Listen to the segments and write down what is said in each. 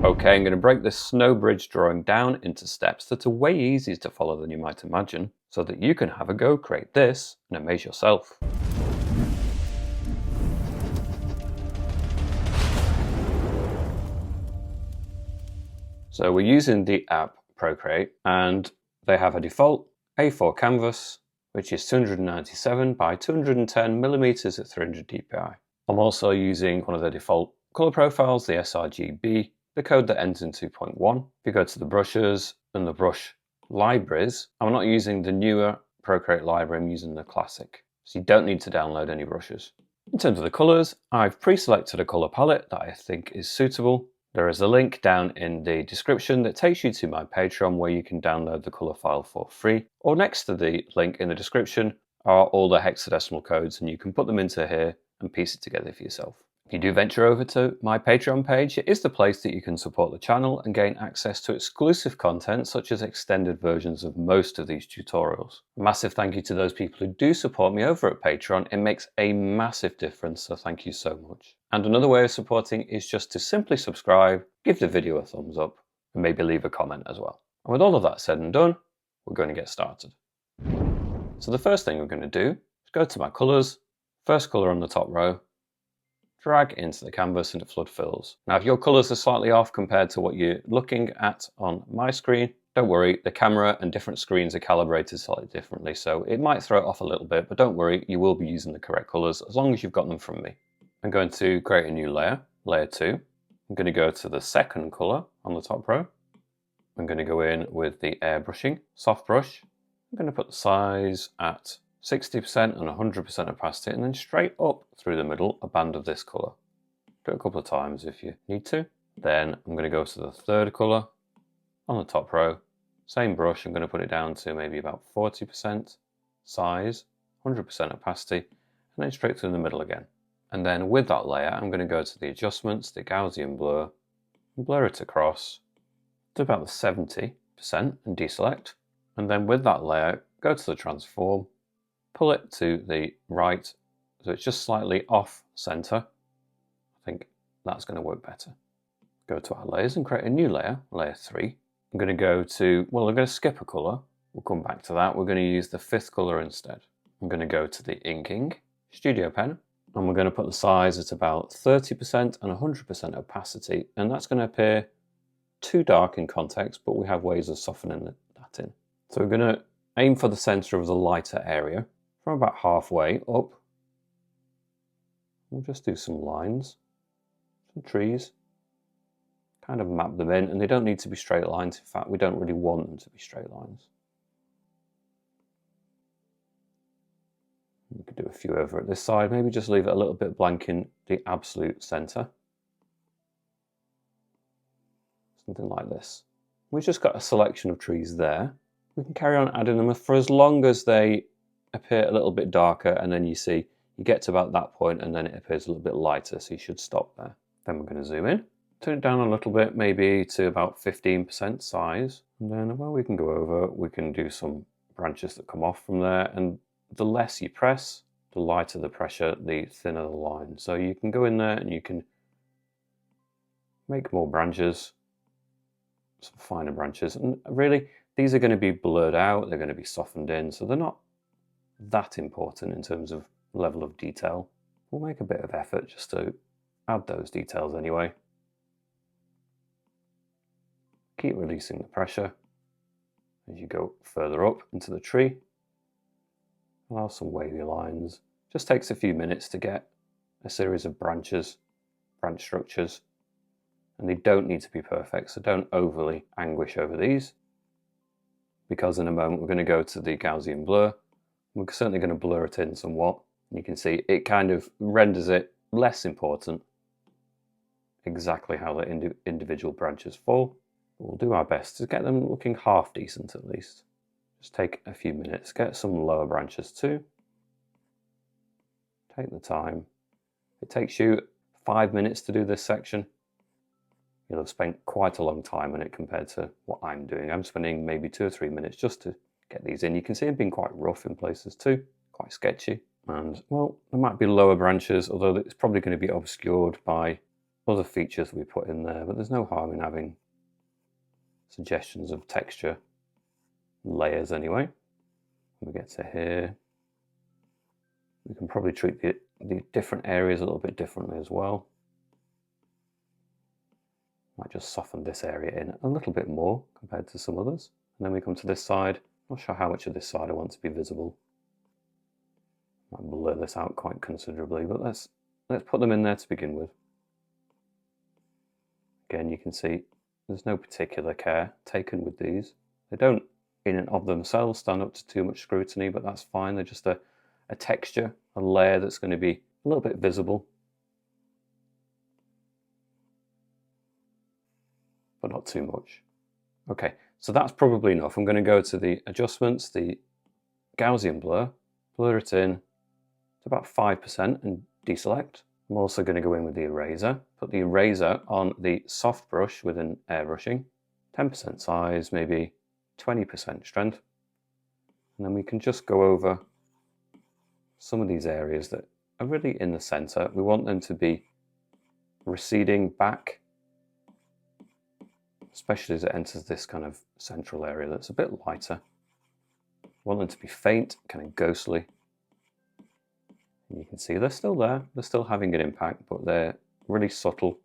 Okay, I'm going to break this snow bridge drawing down into steps that are way easier to follow than you might imagine, so that you can have a go create this and amaze yourself. So we're using the app PROCREATE, and they have a default A4 canvas, which is 297 by 210 millimeters at 300 dpi. I'm also using one of the default color profiles, the sRGB, the code that ends in 2.1. If you go to the brushes and the brush libraries, I'm not using the newer PROCREATE library, I'm using the classic. So you don't need to download any brushes. In terms of the colors, I've pre-selected a color palette that I think is suitable. There is a link down in the description that takes you to my Patreon where you can download the color file for free. Or next to the link in the description are all the hexadecimal codes, and you can put them into here and piece it together for yourself. If you do venture over to my Patreon page, it is the place that you can support the channel and gain access to exclusive content such as extended versions of most of these tutorials. A massive thank you to those people who do support me over at Patreon. It makes a massive difference, so thank you so much. And another way of supporting is just to simply subscribe, give the video a thumbs up, and maybe leave a comment as well. And with all of that said and done, we're going to get started. So the first thing we're going to do is go to my colors, first color on the top row, drag into the canvas and it flood fills. Now if your colors are slightly off compared to what you're looking at on my screen, don't worry, the camera and different screens are calibrated slightly differently, so it might throw it off a little bit, but don't worry, you will be using the correct colors as long as you've got them from me. I'm going to create a new layer, layer 2. I'm going to go to the second color on the top row. I'm going to go in with the airbrushing, soft brush. I'm going to put the size at 60% and 100% opacity, and then straight up through the middle a band of this color. Do it a couple of times if you need to. Then I'm going to go to the third color on the top row. Same brush, I'm going to put it down to maybe about 40% size, 100% opacity, and then straight through the middle again. And then with that layer, I'm going to go to the adjustments, the Gaussian blur, and blur it across to about the 70% and deselect. And then with that layer, go to the transform, pull it to the right, so it's just slightly off center. I think that's going to work better. Go to our layers and create a new layer, layer 3. I'm going to go to, well, I'm going to skip a color. We'll come back to that. We're going to use the 5th color instead. I'm going to go to the inking, studio pen, and we're going to put the size at about 30% and 100% opacity, and that's going to appear too dark in context, but we have ways of softening that in. So we're going to aim for the center of the lighter area. From about halfway up, we'll just do some lines, some trees, kind of map them in, and they don't need to be straight lines. In fact, we don't really want them to be straight lines. We could do a few over at this side, maybe just leave it a little bit blank in the absolute center. Something like this. We've just got a selection of trees there. We can carry on adding them for as long as they appear a little bit darker, and then you see you get to about that point and then it appears a little bit lighter, so you should stop there. Then we're going to zoom in, turn it down a little bit, maybe to about 15% size, and then well, we can go over, we can do some branches that come off from there, and the less you press, the lighter the pressure, the thinner the line. So you can go in there and you can make more branches, some finer branches, and really these are going to be blurred out, they're going to be softened in, so they're not that important in terms of level of detail. We'll make a bit of effort just to add those details anyway. Keep releasing the pressure as you go further up into the tree. Allow some wavy lines. Just takes a few minutes to get a series of branches, branch structures, and they don't need to be perfect, so don't overly anguish over these, because in a moment we're going to go to the Gaussian blur. We're certainly going to blur it in somewhat. You can see it kind of renders it less important exactly how the individual branches fall. We'll do our best to get them looking half decent at least. Just take a few minutes, get some lower branches too. Take the time. It takes you 5 minutes to do this section. You'll have spent quite a long time on it compared to what I'm doing. I'm spending maybe 2 or 3 minutes just to get these in. You can see them being quite rough in places too, quite sketchy. And well, there might be lower branches, although it's probably going to be obscured by other features we put in there, but there's no harm in having suggestions of texture layers anyway. When we get to here, we can probably treat the different areas a little bit differently as well. Might just soften this area in a little bit more compared to some others. And then we come to this side. Not sure how much of this side I want to be visible. Might blur this out quite considerably, but let's put them in there to begin with. Again, you can see there's no particular care taken with these. They don't in and of themselves stand up to too much scrutiny, but that's fine. They're just a texture, a layer that's going to be a little bit visible, but not too much. Okay, so that's probably enough. I'm going to go to the adjustments, the Gaussian blur, blur it in to about 5% and deselect. I'm also going to go in with the eraser, put the eraser on the soft brush with an airbrushing, 10% size, maybe 20% strength. And then we can just go over some of these areas that are really in the center. We want them to be receding back, especially as it enters this kind of central area that's a bit lighter. We want them to be faint, kind of ghostly. And you can see they're still there, they're still having an impact, but they're really subtle.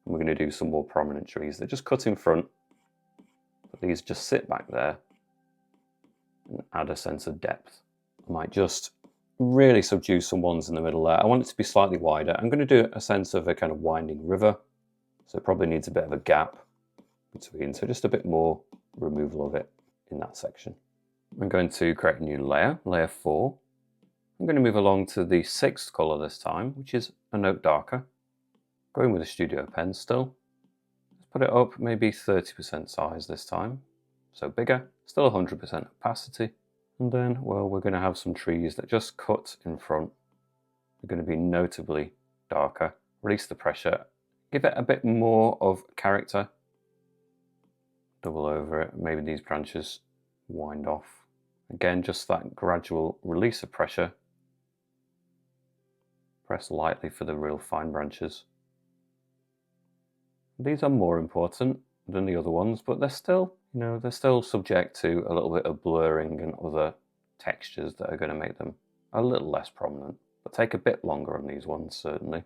And we're going to do some more prominent trees. They're just cut in front, but these just sit back there and add a sense of depth. I might just really subdue some ones in the middle there. I want it to be slightly wider. I'm going to do a sense of a kind of winding river, so it probably needs a bit of a gap between, so just a bit more removal of it in that section. I'm going to create a new layer, layer 4. I'm going to move along to the 6th color this time, which is a note darker. Going with a studio pen still. Let's put it up maybe 30% size this time, so bigger, still 100% opacity. And then, well, we're going to have some trees that just cut in front. They're going to be notably darker. Release the pressure, give it a bit more of character. Double over it, maybe these branches wind off. Again, just that gradual release of pressure. Press lightly for the real fine branches. These are more important than the other ones, but they're still, they're still subject to a little bit of blurring and other textures that are going to make them a little less prominent, but take a bit longer on these ones, certainly.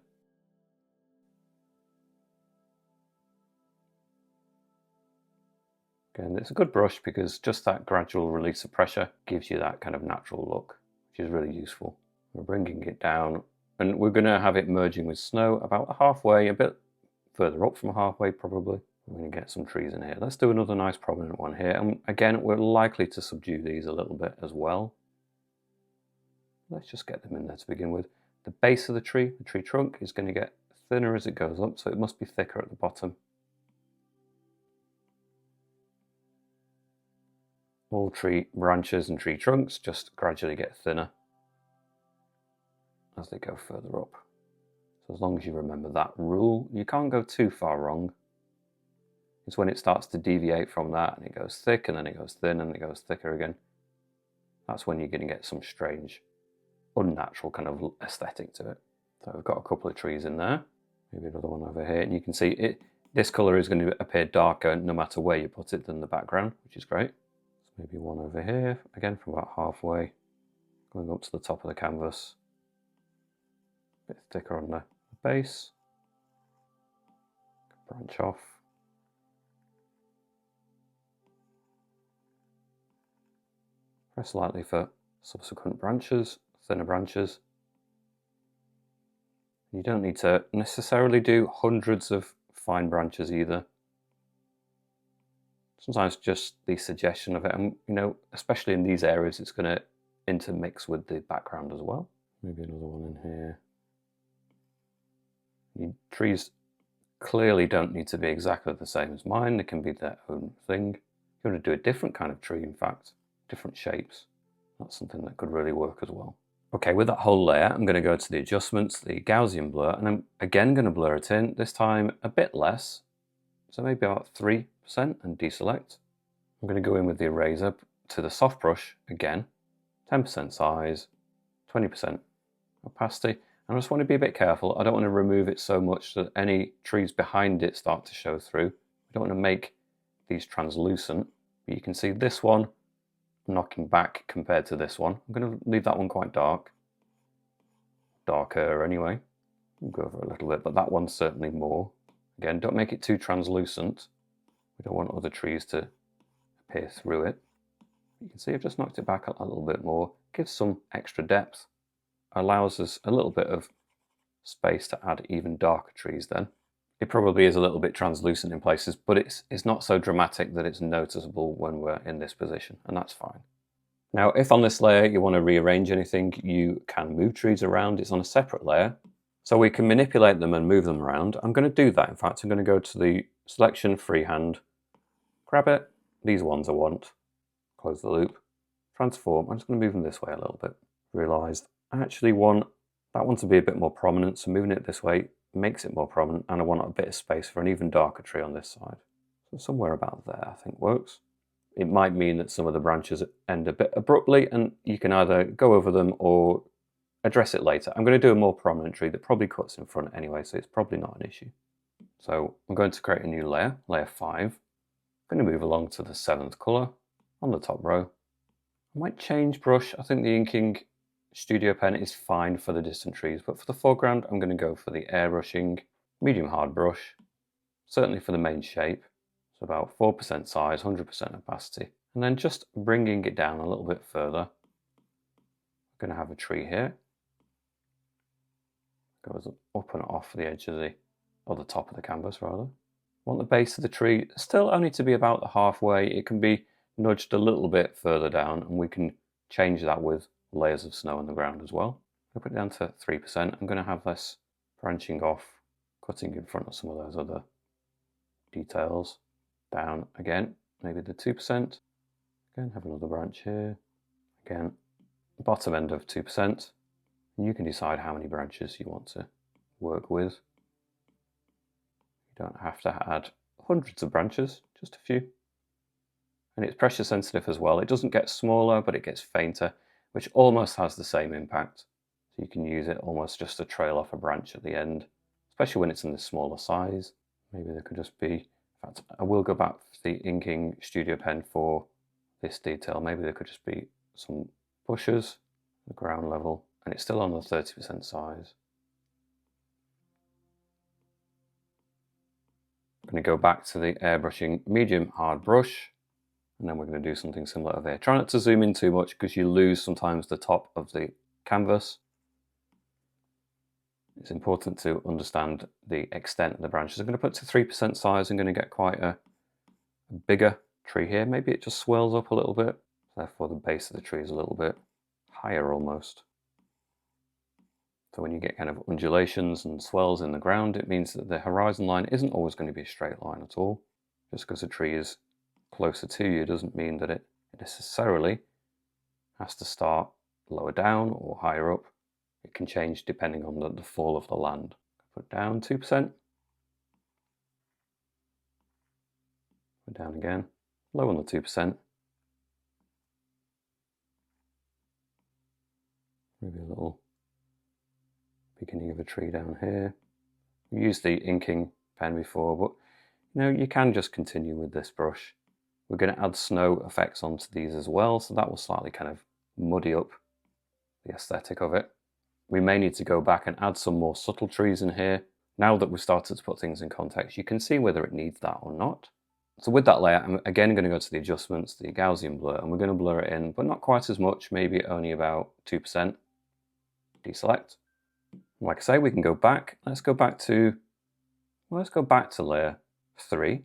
Again, it's a good brush because just that gradual release of pressure gives you that kind of natural look, which is really useful. We're bringing it down, and we're going to have it merging with snow about halfway, a bit further up from halfway probably. We're going to get some trees in here. Let's do another nice prominent one here. And again, we're likely to subdue these a little bit as well. Let's just get them in there to begin with. The base of the tree trunk, is going to get thinner as it goes up, so it must be thicker at the bottom. All tree branches and tree trunks just gradually get thinner as they go further up. So as long as you remember that rule, you can't go too far wrong. It's when it starts to deviate from that and it goes thick and then it goes thin and it goes thicker again. That's when you're going to get some strange, unnatural kind of aesthetic to it. So we've got a couple of trees in there, maybe another one over here, and you can see this colour is going to appear darker no matter where you put it than the background, which is great. So maybe one over here, again from about halfway, going up to the top of the canvas. A bit thicker on the base. Branch off. Press lightly for subsequent branches, thinner branches. You don't need to necessarily do hundreds of fine branches either. Sometimes just the suggestion of it, and especially in these areas, it's going to intermix with the background as well. Maybe another one in here. Trees clearly don't need to be exactly the same as mine. They can be their own thing. You want to do a different kind of tree, in fact, different shapes. That's something that could really work as well. Okay, with that whole layer, I'm going to go to the adjustments, the Gaussian blur, and I'm again going to blur it in, this time a bit less, so maybe about 3%, and deselect. I'm going to go in with the eraser to the soft brush again, 10% size, 20% opacity, I just want to be a bit careful. I don't want to remove it so much that any trees behind it start to show through. I don't want to make these translucent. But you can see this one knocking back compared to this one. I'm going to leave that one quite dark. Darker anyway. We'll go over a little bit, but that one's certainly more. Again, don't make it too translucent. We don't want other trees to appear through it. You can see I've just knocked it back a little bit more. Gives some extra depth. Allows us a little bit of space to add even darker trees then. It probably is a little bit translucent in places, but it's not so dramatic that it's noticeable when we're in this position, and that's fine. Now, if on this layer you want to rearrange anything, you can move trees around. It's on a separate layer, so we can manipulate them and move them around. I'm going to do that. In fact, I'm going to go to the selection freehand, grab it, these ones I want, close the loop, transform. I'm just going to move them this way a little bit. Realised I actually want that one to be a bit more prominent, so moving it this way makes it more prominent, and I want a bit of space for an even darker tree on this side. So somewhere about there I think works. It might mean that some of the branches end a bit abruptly, and you can either go over them or address it later. I'm going to do a more prominent tree that probably cuts in front anyway, so it's probably not an issue. So I'm going to create a new layer, layer 5. I'm going to move along to the 7th colour on the top row. I might change brush. I think the inking Studio Pen is fine for the distant trees, but for the foreground I'm going to go for the airbrushing medium hard brush, certainly for the main shape. So about 4% size, 100% opacity, and then just bringing it down a little bit further. I'm going to have a tree here. Goes up and off the edge of the top of the canvas rather. Want the base of the tree still only to be about the halfway. It can be nudged a little bit further down, and we can change that with layers of snow on the ground as well. I'll put it down to 3%. I'm going to have this branching off, cutting in front of some of those other details. Down again, maybe the 2%. Again, have another branch here. Again, bottom end of 2%. And you can decide how many branches you want to work with. You don't have to add hundreds of branches, just a few. And it's pressure sensitive as well. It doesn't get smaller, but it gets fainter, which almost has the same impact. So you can use it almost just to trail off a branch at the end, especially when it's in the smaller size. Maybe there could just be, in fact, I will go back to the inking Studio Pen for this detail. Maybe there could just be some bushes, the ground level, and it's still on the 30% size. I'm going to go back to the airbrushing medium hard brush, and then we're going to do something similar over here. Try not to zoom in too much because you lose sometimes the top of the canvas. It's important to understand the extent of the branches. I'm going to put to 3% size. I'm going to get quite a bigger tree here. Maybe it just swells up a little bit. Therefore the base of the tree is a little bit higher almost. So when you get kind of undulations and swells in the ground, it means that the horizon line isn't always going to be a straight line at all. Just because a tree is closer to you doesn't mean that it necessarily has to start lower down or higher up. It can change depending on the fall of the land. Put down 2%. Put down again. Low on the 2%. Maybe a little beginning of a tree down here. We used the inking pen before, but you can just continue with this brush. We're going to add snow effects onto these as well, so that will slightly kind of muddy up the aesthetic of it. We may need to go back and add some more subtle trees in here. Now that we've started to put things in context, you can see whether it needs that or not. So with that layer, I'm again going to go to the adjustments, the Gaussian blur, and we're going to blur it in, but not quite as much, maybe only about 2%. Deselect. Like I say, we can go back. Let's go back to layer 3.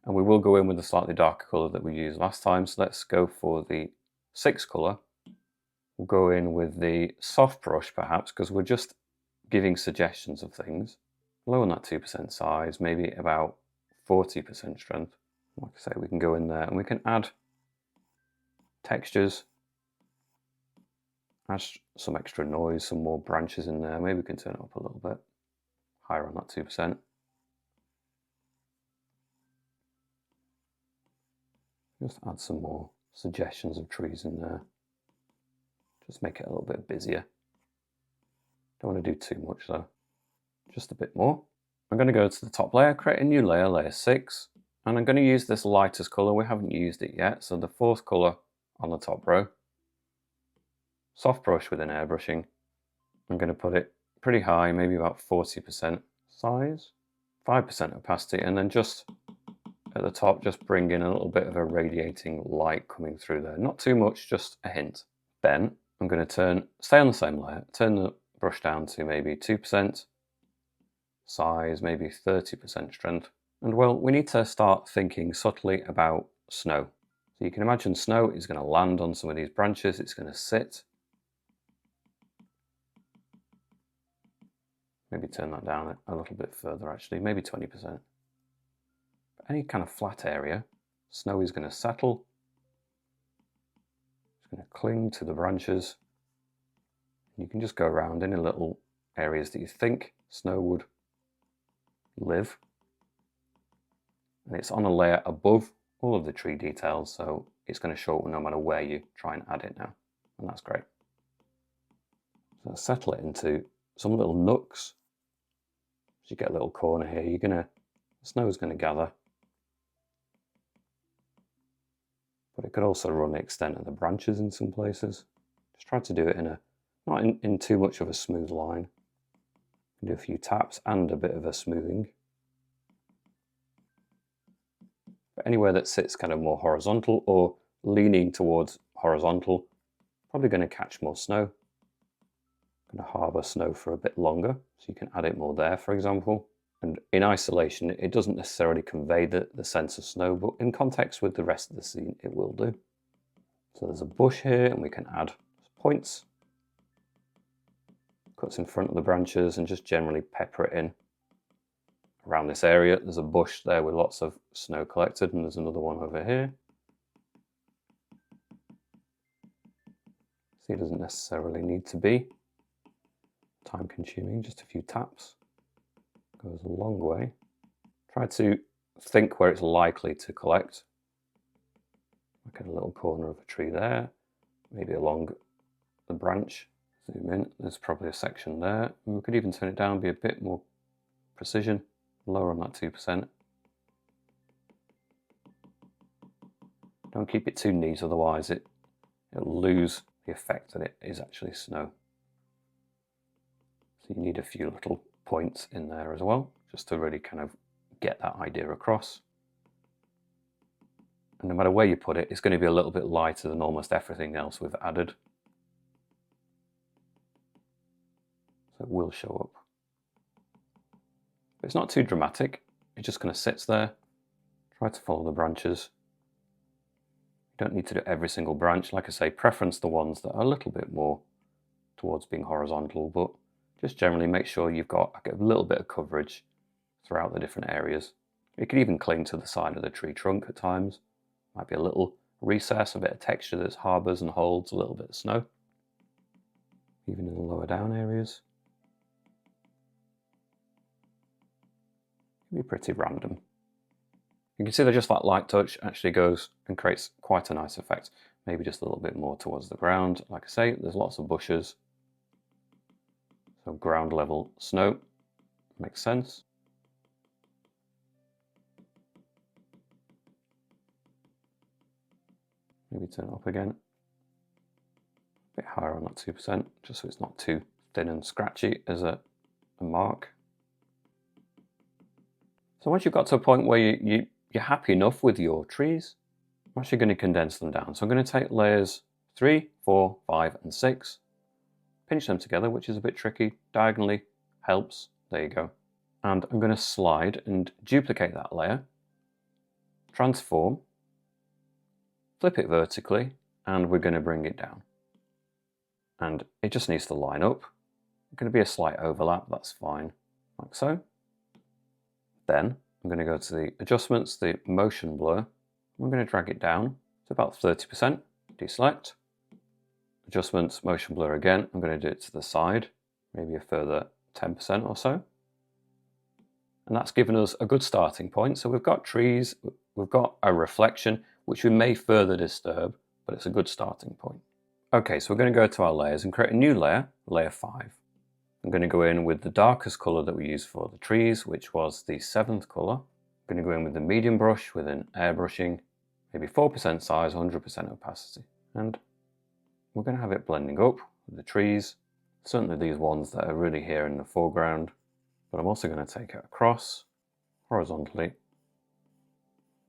And we will go in with the slightly darker colour that we used last time. So let's go for the 6th colour. We'll go in with the soft brush perhaps, because we're just giving suggestions of things. Low on that 2% size, maybe about 40% strength. Like I say, we can go in there and we can add textures, add some extra noise, some more branches in there. Maybe we can turn it up a little bit higher on that 2%. Just add some more suggestions of trees in there. Just make it a little bit busier. Don't want to do too much though. Just a bit more. I'm going to go to the top layer, create a new layer, layer 6, and I'm going to use this lightest colour. We haven't used it yet, so the 4th colour on the top row. Soft brush with an airbrushing. I'm going to put it pretty high, maybe about 40% size, 5% opacity, and then just at the top, just bring in a little bit of a radiating light coming through there. Not too much, just a hint. Then I'm going to stay on the same layer, turn the brush down to maybe 2%, size maybe 30% strength. And well, we need to start thinking subtly about snow. So you can imagine snow is going to land on some of these branches, it's going to sit. Maybe turn that down a little bit further actually, maybe 20%. Any kind of flat area, snow is going to settle. It's going to cling to the branches. You can just go around any little areas that you think snow would live. And it's on a layer above all of the tree details, so it's going to show up no matter where you try and add it now. And that's great. So settle it into some little nooks. As you get a little corner here, the snow is going to gather. But it could also run the extent of the branches in some places. Just try to do it not in too much of a smooth line. Do a few taps and a bit of a smoothing. But anywhere that sits kind of more horizontal or leaning towards horizontal, probably going to catch more snow. Going to harbour snow for a bit longer, so you can add it more there, for example. And in isolation, it doesn't necessarily convey the sense of snow, but in context with the rest of the scene, it will do. So there's a bush here, and we can add points. Cuts in front of the branches, and just generally pepper it in. Around this area, there's a bush there with lots of snow collected, and there's another one over here. See, it doesn't necessarily need to be time consuming, just a few taps. Goes a long way. Try to think where it's likely to collect. Look at a little corner of a tree there, maybe along the branch. Zoom in, there's probably a section there. And we could even turn it down, be a bit more precision, lower on that 2%. Don't keep it too neat, otherwise it'll lose the effect that it is actually snow. So you need a few little points in there as well, just to really kind of get that idea across. And no matter where you put it, it's going to be a little bit lighter than almost everything else we've added. So it will show up. But it's not too dramatic, it just kind of sits there. Try to follow the branches. You don't need to do every single branch. Like I say, preference the ones that are a little bit more towards being horizontal, but just generally make sure you've got a little bit of coverage throughout the different areas. It could even cling to the side of the tree trunk at times. Might be a little recess, a bit of texture that harbours and holds a little bit of snow. Even in the lower down areas. It can be pretty random. You can see that just that light touch actually goes and creates quite a nice effect. Maybe just a little bit more towards the ground. Like I say, there's lots of bushes. So ground level snow makes sense. Maybe turn it up again. A bit higher on that 2%, just so it's not too thin and scratchy as a mark. So once you've got to a point where you're happy enough with your trees, I'm actually going to condense them down. So I'm going to take layers 3, 4, 5 and 6. Pinch them together, which is a bit tricky. Diagonally helps. There you go. And I'm going to slide and duplicate that layer, transform, flip it vertically, and we're going to bring it down. And it just needs to line up. There's going to be a slight overlap, that's fine, like so. Then I'm going to go to the adjustments, the motion blur. I'm going to drag it down to about 30%, deselect. Adjustments, motion blur again, I'm going to do it to the side, maybe a further 10% or so. And that's given us a good starting point. So we've got trees, we've got a reflection, which we may further disturb, but it's a good starting point. Okay, so we're going to go to our layers and create a new layer, layer 5. I'm going to go in with the darkest colour that we used for the trees, which was the 7th colour. I'm going to go in with the medium brush with an airbrushing, maybe 4% size, 100% opacity. And we're going to have it blending up with the trees, certainly these ones that are really here in the foreground. But I'm also going to take it across horizontally,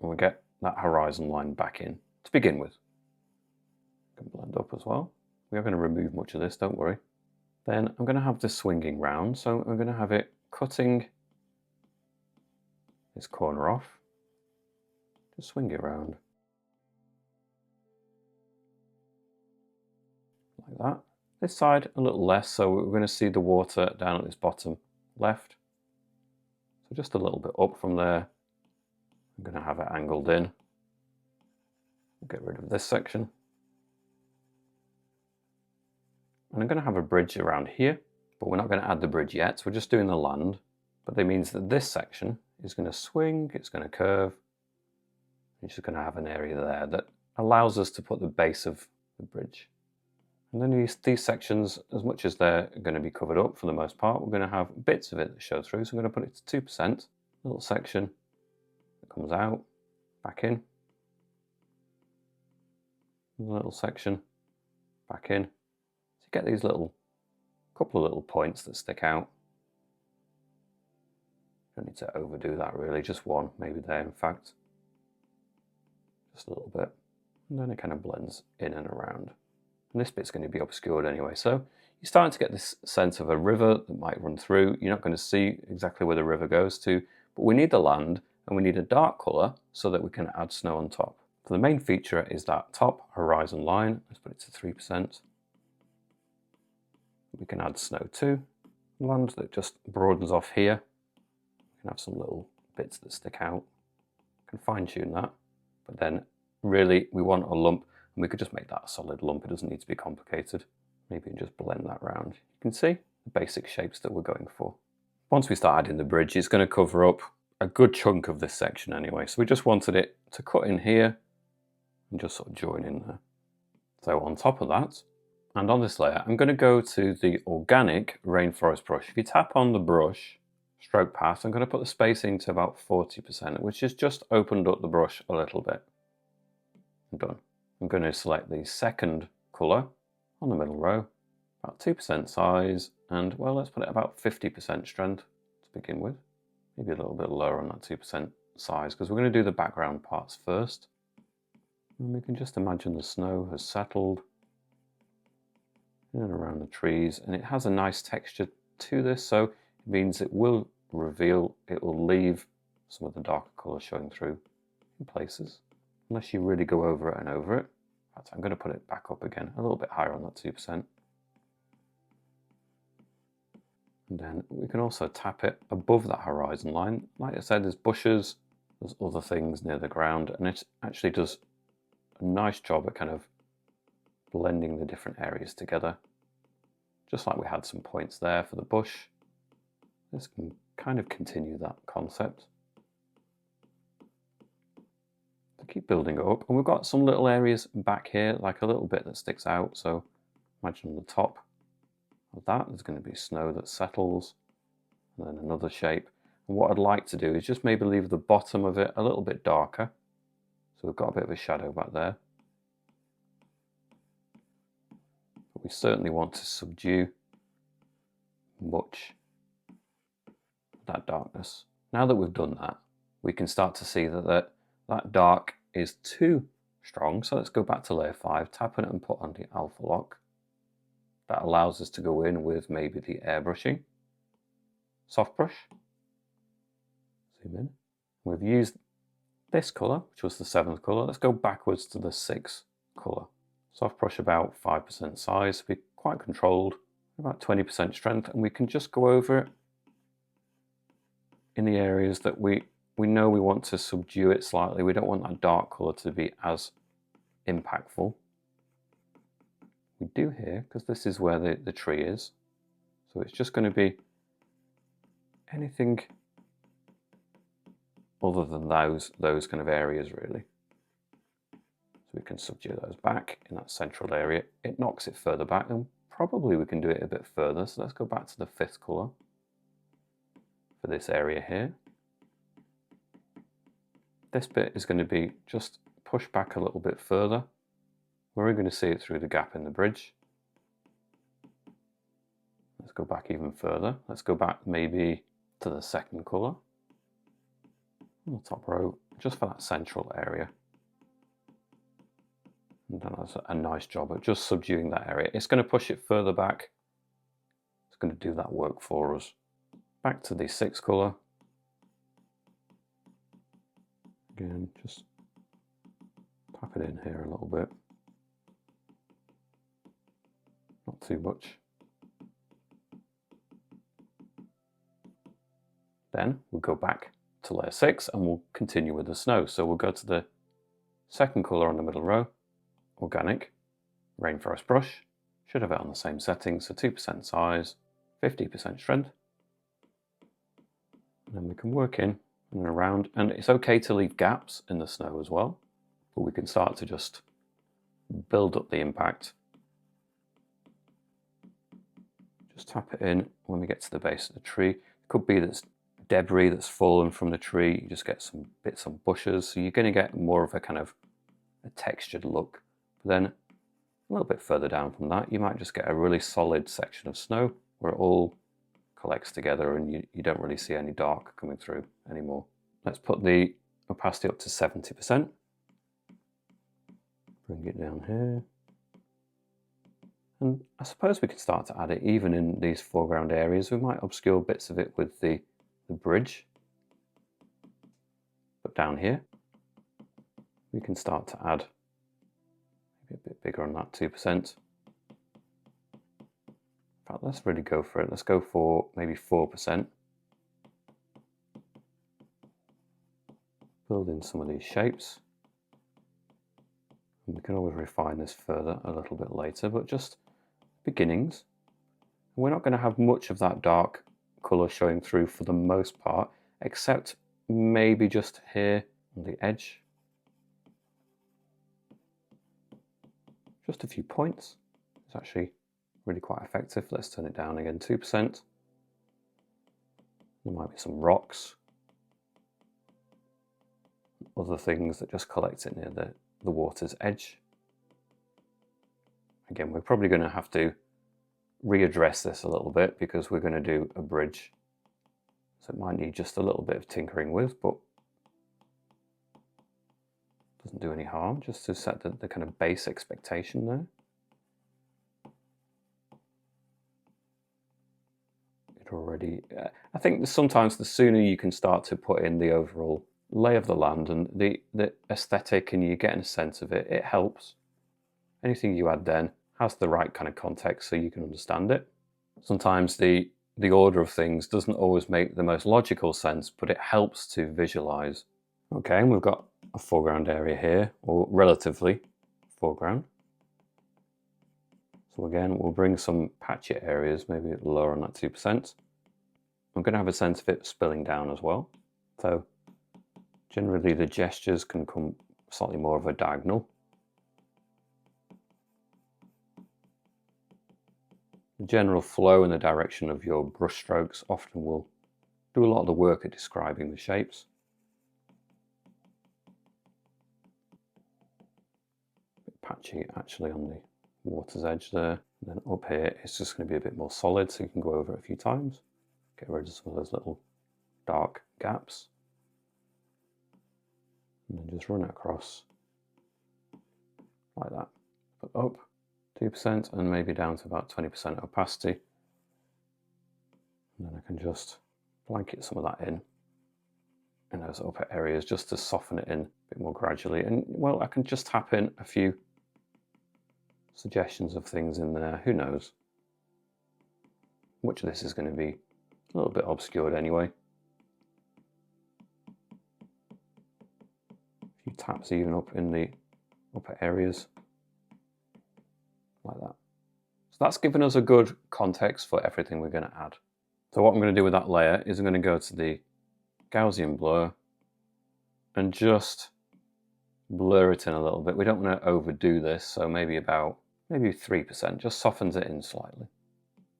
and we get that horizon line back in to begin with. Can blend up as well. We are going to remove much of this, don't worry. Then I'm going to have this swinging round, so I'm going to have it cutting this corner off. Just swing it around like that. This side a little less, so we're going to see the water down at this bottom left. So just a little bit up from there. I'm going to have it angled in. We'll get rid of this section. And I'm going to have a bridge around here, but we're not going to add the bridge yet, so we're just doing the land. But that means that this section is going to swing, it's going to curve. It's just going to have an area there that allows us to put the base of the bridge. And then these sections, as much as they're going to be covered up for the most part, we're going to have bits of it that show through. So I'm going to put it to 2%, little section that comes out, back in. A little section, back in. So you get these couple of little points that stick out. Don't need to overdo that really, just one, maybe there in fact. Just a little bit. And then it kind of blends in and around. And this bit's going to be obscured anyway. So you're starting to get this sense of a river that might run through. You're not going to see exactly where the river goes to, but we need the land and we need a dark colour so that we can add snow on top. So the main feature is that top horizon line. Let's put it to 3%. We can add snow too. Land that just broadens off here. We can have some little bits that stick out. We can fine tune that. But then really we want a lump, and we could just make that a solid lump. It doesn't need to be complicated. Maybe just blend that round. You can see the basic shapes that we're going for. Once we start adding the bridge, it's going to cover up a good chunk of this section anyway. So we just wanted it to cut in here and just sort of join in there. So on top of that, and on this layer, I'm going to go to the organic rainforest brush. If you tap on the brush, stroke path, I'm going to put the spacing to about 40%, which has just opened up the brush a little bit. I'm done. I'm going to select the second colour on the middle row, about 2% size, and well, let's put it about 50% strength to begin with. Maybe a little bit lower on that 2% size, because we're going to do the background parts first. And we can just imagine the snow has settled in and around the trees, and it has a nice texture to this, so it means it will reveal, it will leave some of the darker colour showing through in places, unless you really go over it and over it. Right, I'm going to put it back up again, a little bit higher on that 2%. And then we can also tap it above that horizon line. Like I said, there's bushes, there's other things near the ground, and it actually does a nice job at kind of blending the different areas together. Just like we had some points there for the bush, this can kind of continue that concept. To keep building it up, and we've got some little areas back here, like a little bit that sticks out. So imagine on the top of that, there's going to be snow that settles, and then another shape. And what I'd like to do is just maybe leave the bottom of it a little bit darker. So we've got a bit of a shadow back there. We certainly want to subdue much of that darkness. Now that we've done that, we can start to see that that dark is too strong. So let's go back to layer 5, tap on it and put on the alpha lock. That allows us to go in with maybe the airbrushing. Soft brush. Zoom in. We've used this colour, which was the 7th colour. Let's go backwards to the 6th colour. Soft brush about 5% size, be quite controlled, about 20% strength, and we can just go over it in the areas that we know we want to subdue it slightly. We don't want that dark colour to be as impactful. We do here, because this is where the tree is, so it's just going to be anything other than those kind of areas really. We can subdue those back in that central area. It knocks it further back, and probably we can do it a bit further. So let's go back to the 5th colour for this area here. This bit is going to be just pushed back a little bit further. We're going to see it through the gap in the bridge. Let's go back even further. Let's go back maybe to the 2nd colour on the top row, just for that central area. And that does a nice job of just subduing that area. It's going to push it further back. It's going to do that work for us. Back to the 6th colour. Again, just tap it in here a little bit. Not too much. Then we'll go back to layer 6 and we'll continue with the snow. So we'll go to the 2nd colour on the middle row, organic, rainforest brush. Should have it on the same setting, so 2% size, 50% strength. And then we can work in and around, and it's okay to leave gaps in the snow as well, but we can start to just build up the impact. Just tap it in when we get to the base of the tree. It could be that's debris that's fallen from the tree. You just get some bits on bushes, so you're going to get more of a kind of a textured look. But then a little bit further down from that, you might just get a really solid section of snow where it all collects together and you don't really see any dark coming through anymore. Let's put the opacity up to 70%. Bring it down here. And I suppose we can start to add it even in these foreground areas. We might obscure bits of it with the bridge. But down here, we can start to add maybe a bit bigger on that 2%. In fact, let's really go for it. Let's go for maybe 4%. Build in some of these shapes. And we can always refine this further a little bit later, but just beginnings. We're not going to have much of that dark colour showing through for the most part, except maybe just here on the edge. Just a few points. It's actually really quite effective. Let's turn it down again, 2%. There might be some rocks, other things that just collect it near the water's edge. Again, we're probably going to have to readdress this a little bit because we're going to do a bridge. So it might need just a little bit of tinkering with, but doesn't do any harm, just to set the kind of base expectation there. It already, I think sometimes the sooner you can start to put in the overall lay of the land and the aesthetic and you're getting a sense of it, it helps. Anything you add then has the right kind of context so you can understand it. Sometimes the order of things doesn't always make the most logical sense, but it helps to visualize. Okay, and we've got a foreground area here, or relatively foreground. So again, we'll bring some patchy areas, maybe lower on that 2%. I'm going to have a sense of it spilling down as well. So generally the gestures can come slightly more of a diagonal. The general flow and the direction of your brush strokes often will do a lot of the work at describing the shapes. A bit patchy actually on the water's edge there. And then up here it's just going to be a bit more solid, so you can go over it a few times. Get rid of some of those little dark gaps. And then just run it across like that. But up 2% and maybe down to about 20% opacity. And then I can just blanket some of that in those upper areas just to soften it in a bit more gradually. And well, I can just tap in a few suggestions of things in there. Who knows? Much of this is going to be a little bit obscured anyway. A few taps even up in the upper areas. Like that. So that's given us a good context for everything we're going to add. So what I'm going to do with that layer is I'm going to go to the Gaussian blur and just blur it in a little bit. We don't want to overdo this, so maybe about maybe 3%, just softens it in slightly.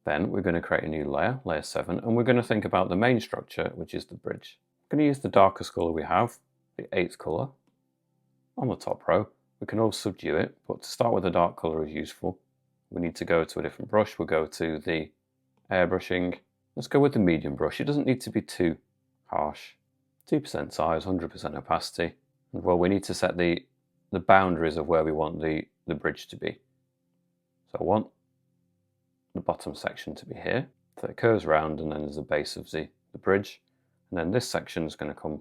Then we're going to create a new layer, layer 7, and we're going to think about the main structure, which is the bridge. I'm going to use the darkest colour we have, the 8th colour, on the top row. We can always subdue it, but to start with a dark colour is useful. We need to go to a different brush. We'll go to the airbrushing. Let's go with the medium brush. It doesn't need to be too harsh. 2% size, 100% opacity. And well, we need to set the boundaries of where we want the bridge to be. So I want the bottom section to be here. So it curves around and then there's the base of the bridge. And then this section is going to come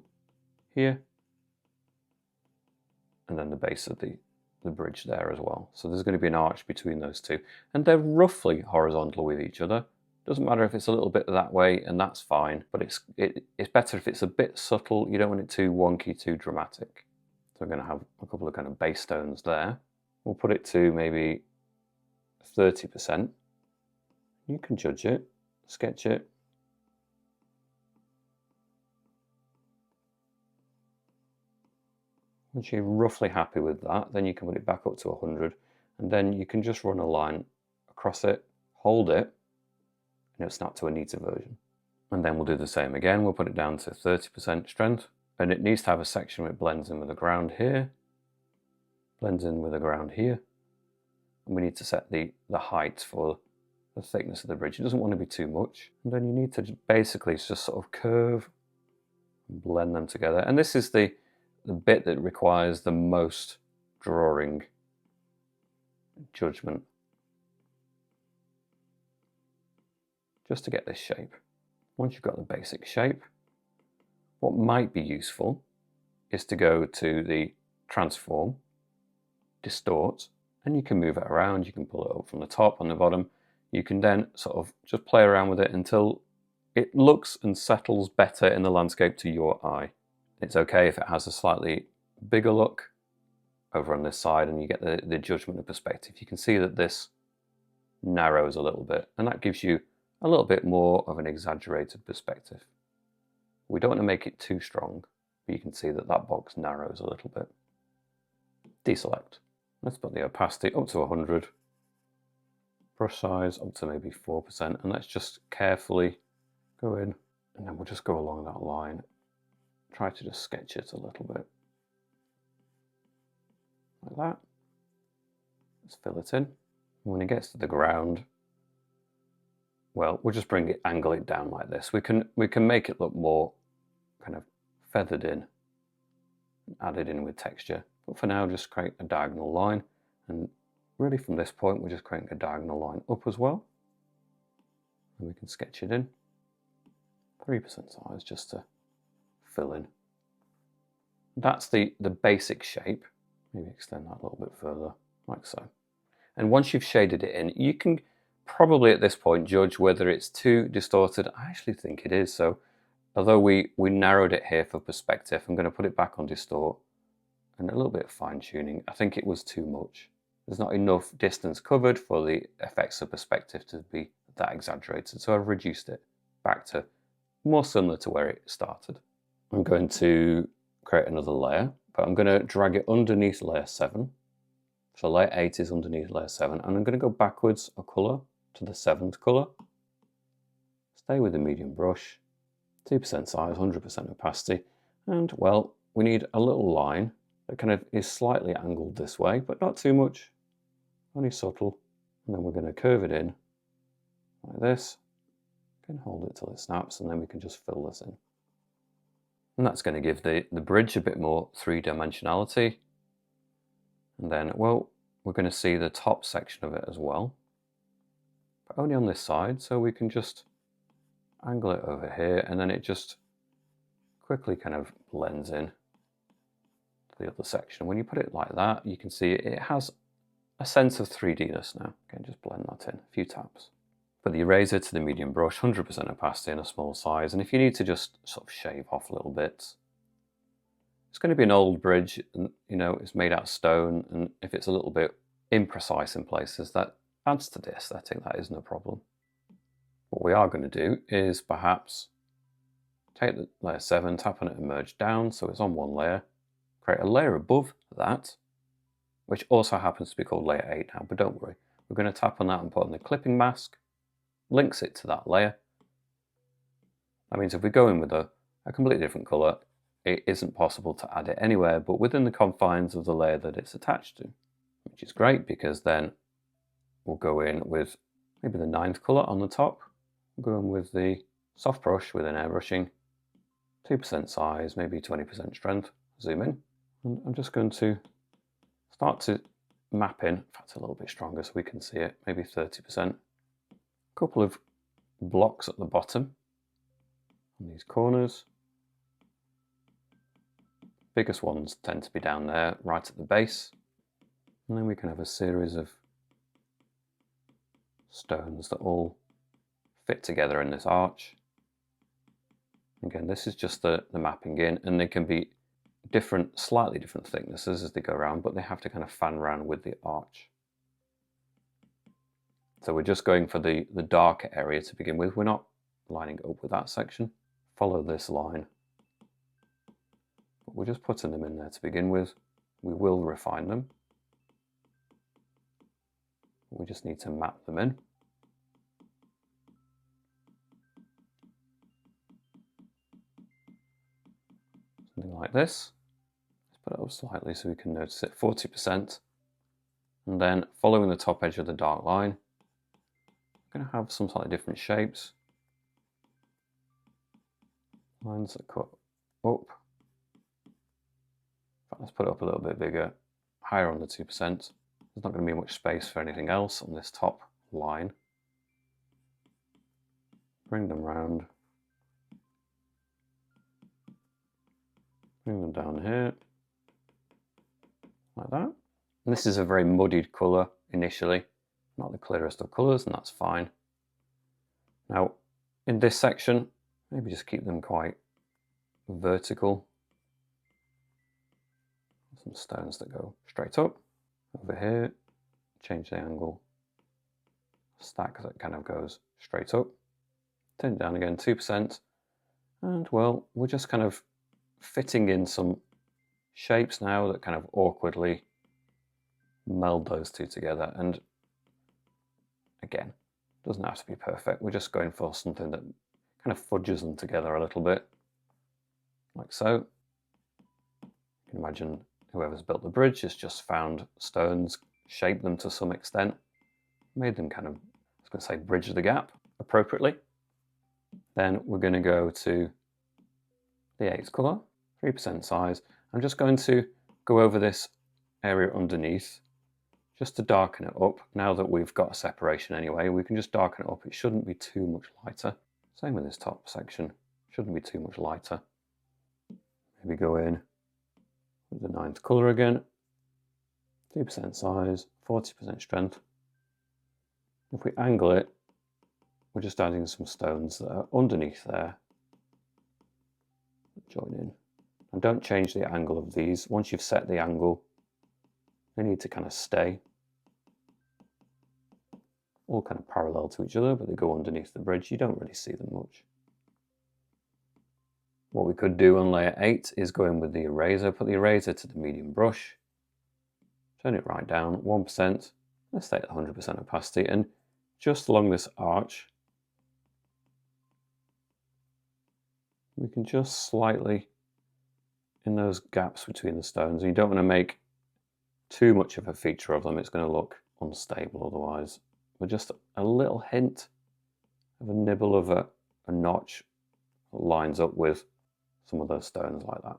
here. And then the base of the bridge there as well. So there's going to be an arch between those two. And they're roughly horizontal with each other. Doesn't matter if it's a little bit that way, and that's fine. But it's better if it's a bit subtle. You don't want it too wonky, too dramatic. So we're going to have a couple of kind of base stones there. We'll put it to maybe 30%. You can judge it, sketch it. Once you're roughly happy with that, then you can put it back up to 100, and then you can just run a line across it, hold it, and it'll snap to a neater version. And then we'll do the same again. We'll put it down to 30% strength, and it needs to have a section where it blends in with the ground here, blends in with the ground here, and we need to set the height for the thickness of the bridge. It doesn't want to be too much. And then you need to basically just sort of curve and blend them together. And this is the bit that requires the most drawing judgment. Just to get this shape. Once you've got the basic shape, what might be useful is to go to the transform, distort, and you can move it around. You can pull it up from the top and the bottom. You can then sort of just play around with it until it looks and settles better in the landscape to your eye. It's okay if it has a slightly bigger look over on this side and you get the judgment of perspective. You can see that this narrows a little bit, and that gives you a little bit more of an exaggerated perspective. We don't want to make it too strong, but you can see that that box narrows a little bit. Deselect. Let's put the opacity up to 100. Brush size up to maybe 4%, and let's just carefully go in, and then we'll just go along that line. Try to just sketch it a little bit. Like that. Let's fill it in. When it gets to the ground, well, we'll just angle it down like this. We can make it look more kind of feathered in, added in with texture. But for now, just create a diagonal line, and really from this point, we're just creating a diagonal line up as well. And we can sketch it in. 3% size just to fill in. That's the basic shape. Maybe extend that a little bit further, like so. And once you've shaded it in, you can probably at this point judge whether it's too distorted. I actually think it is. So although we narrowed it here for perspective, I'm going to put it back on distort and a little bit of fine tuning. I think it was too much. There's not enough distance covered for the effects of perspective to be that exaggerated. So I've reduced it back to more similar to where it started. I'm going to create another layer, but I'm going to drag it underneath layer 7. So layer 8 is underneath layer 7, and I'm going to go backwards a colour to the 7th colour. Stay with the medium brush, 2% size, 100% opacity, and well, we need a little line that kind of is slightly angled this way, but not too much, only subtle. And then we're going to curve it in like this. We can hold it till it snaps, and then we can just fill this in. And that's going to give the bridge a bit more three-dimensionality. And then, well, we're going to see the top section of it as well, but only on this side, so we can just angle it over here, and then it just quickly kind of blends in to the other section. When you put it like that, you can see it has a sense of 3D-ness now. Okay, just blend that in, a few taps. Put the eraser to the medium brush, 100% opacity and a small size, and if you need to just sort of shave off little bits. It's going to be an old bridge, and you know, it's made out of stone, and if it's a little bit imprecise in places, that adds to the aesthetic. That isn't a problem. What we are going to do is perhaps take the layer 7, tap on it and merge down so it's on one layer, create a layer above that, which also happens to be called layer 8 now, but don't worry. we're going to tap on that and put on the clipping mask, links it to that layer. That means if we go in with a completely different colour, it isn't possible to add it anywhere but within the confines of the layer that it's attached to, which is great because then we'll go in with maybe the 9th colour on the top. We'll go in with the soft brush with an airbrushing, 2% size, maybe 20% strength, zoom in. And I'm just going to start to map in fact a little bit stronger so we can see it, maybe 30%. A couple of blocks at the bottom on these corners. Biggest ones tend to be down there, right at the base. And then we can have a series of stones that all fit together in this arch. Again, this is just the mapping in, and they can be different, slightly different thicknesses as they go around, but they have to kind of fan around with the arch. So we're just going for the darker area to begin with. We're not lining up with that section. Follow this line. But we're just putting them in there to begin with. We will refine them. We just need to map them in. Something like this. Let's put it up slightly so we can notice it, 40%. And then following the top edge of the dark line, we're going to have some slightly different shapes. Lines that cut up. Let's put it up a little bit bigger, higher on the 2%. There's not going to be much space for anything else on this top line. Bring them round. Bring them down here, like that. And this is a very muddied colour initially, not the clearest of colours, and that's fine. Now, in this section, maybe just keep them quite vertical. Some stones that go straight up. Over here, change the angle. Stack that kind of goes straight up. Turn it down again, 2%. And well, we're just kind of fitting in some shapes now that kind of awkwardly meld those two together. And again, doesn't have to be perfect. We're just going for something that kind of fudges them together a little bit, like so. You can imagine whoever's built the bridge has just found stones, shaped them to some extent, made them kind of, I was going to say, bridge the gap appropriately. Then we're going to go to the 8th colour, 3% size. I'm just going to go over this area underneath just to darken it up. Now that we've got a separation anyway, we can just darken it up. It shouldn't be too much lighter. Same with this top section, shouldn't be too much lighter. Maybe go in with the 9th colour again, 2% size, 40% strength. If we angle it, we're just adding some stones that are underneath there. Join in. And don't change the angle of these. Once you've set the angle, they need to kind of stay all kind of parallel to each other, but they go underneath the bridge. You don't really see them much. What we could do on layer 8 is go in with the eraser, put the eraser to the medium brush, turn it right down, 1%, let's stay at 100% opacity, and just along this arch, we can just slightly, in those gaps between the stones, you don't want to make too much of a feature of them, it's going to look unstable otherwise, but just a little hint of a nibble of a notch that lines up with some of those stones like that.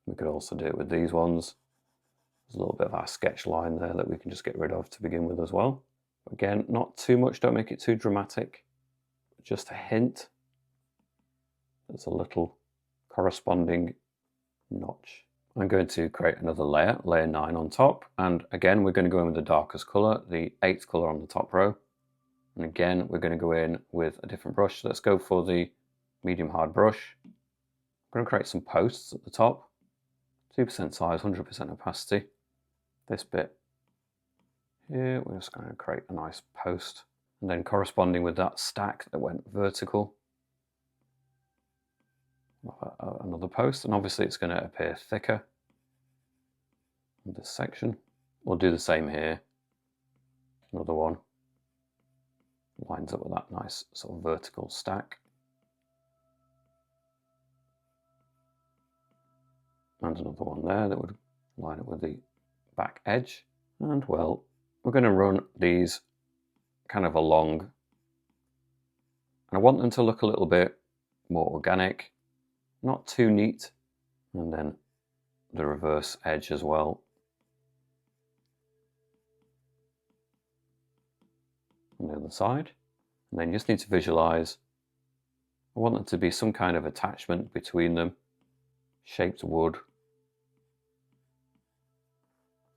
We could also do it with these ones. There's a little bit of our sketch line there that we can just get rid of to begin with as well. Again, not too much, don't make it too dramatic. Just a hint. There's a little corresponding notch. I'm going to create another layer, layer 9 on top. And again, we're going to go in with the darkest colour, the 8th colour on the top row. And again, we're going to go in with a different brush. Let's go for the medium hard brush. I'm going to create some posts at the top, 2% size, 100% opacity. This bit here, we're just going to create a nice post, and then corresponding with that stack that went vertical, another post, and obviously it's going to appear thicker in this section. We'll do the same here, another one, Lines up with that nice sort of vertical stack. And another one there that would line up with the back edge. And well, we're going to run these kind of along. And I want them to look a little bit more organic, not too neat. And then the reverse edge as well. On the other side. And then you just need to visualize. I want there to be some kind of attachment between them. Shaped wood.